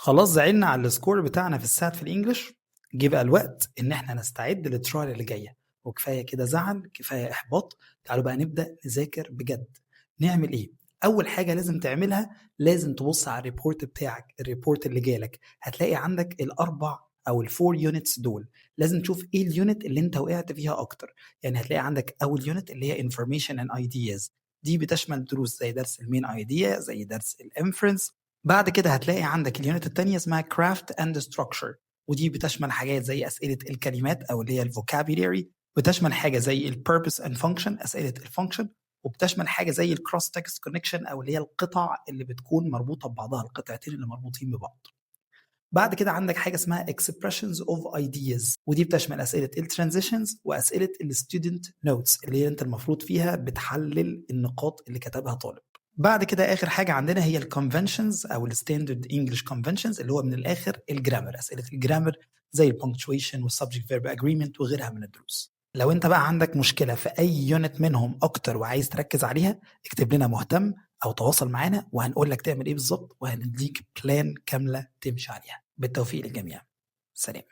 خلاص زعلنا على السكور بتاعنا في السات في الانجليش. جه بقى الوقت ان احنا نستعد للترايل اللي جايه، وكفايه كده زعل، كفايه احباط. تعالوا بقى نبدا نذاكر بجد. نعمل ايه؟ اول حاجه لازم تعملها، لازم تبص على الريبورت بتاعك، الريبورت اللي جالك هتلاقي عندك الاربع او الفور يونتس دول. لازم تشوف ايه اليونت اللي انت وقعت فيها اكتر. يعني هتلاقي عندك اول يونت اللي هي information and ideas، دي بتشمل دروس زي درس المين ايديا، زي درس الانفرنس. بعد كده هتلاقي عندك اليونت التانية اسمها craft and structure، ودي بتشمل حاجات زي أسئلة الكلمات أو اللي هي الفوكابيلاري، بتشمل حاجة زي purpose and function، أسئلة الفانكشن، وبتشمل حاجة زي cross text connection أو اللي هي القطع اللي بتكون مربوطة ببعضها، القطعتين اللي مربوطين ببعض. بعد كده عندك حاجة اسمها expressions of ideas، ودي بتشمل أسئلة transitions وأسئلة student notes اللي هي أنت المفروض فيها بتحلل النقاط اللي كتبها طالب. بعد كده آخر حاجة عندنا هي الكونفنشنز أو الستاندرد انجلش كونفنشنز، اللي هو من الآخر الجرامر، أسئلة الجرامر زي البونكتويشن والسبجكت فيرب اجريمنت وغيرها من الدروس. لو انت بقى عندك مشكلة في أي يونت منهم أكتر وعايز تركز عليها، اكتب لنا مهتم أو تواصل معانا وهنقول لك تعمل إيه بالظبط، وهنديك بلان كاملة تمشي عليها. بالتوفيق للجميع. سلام.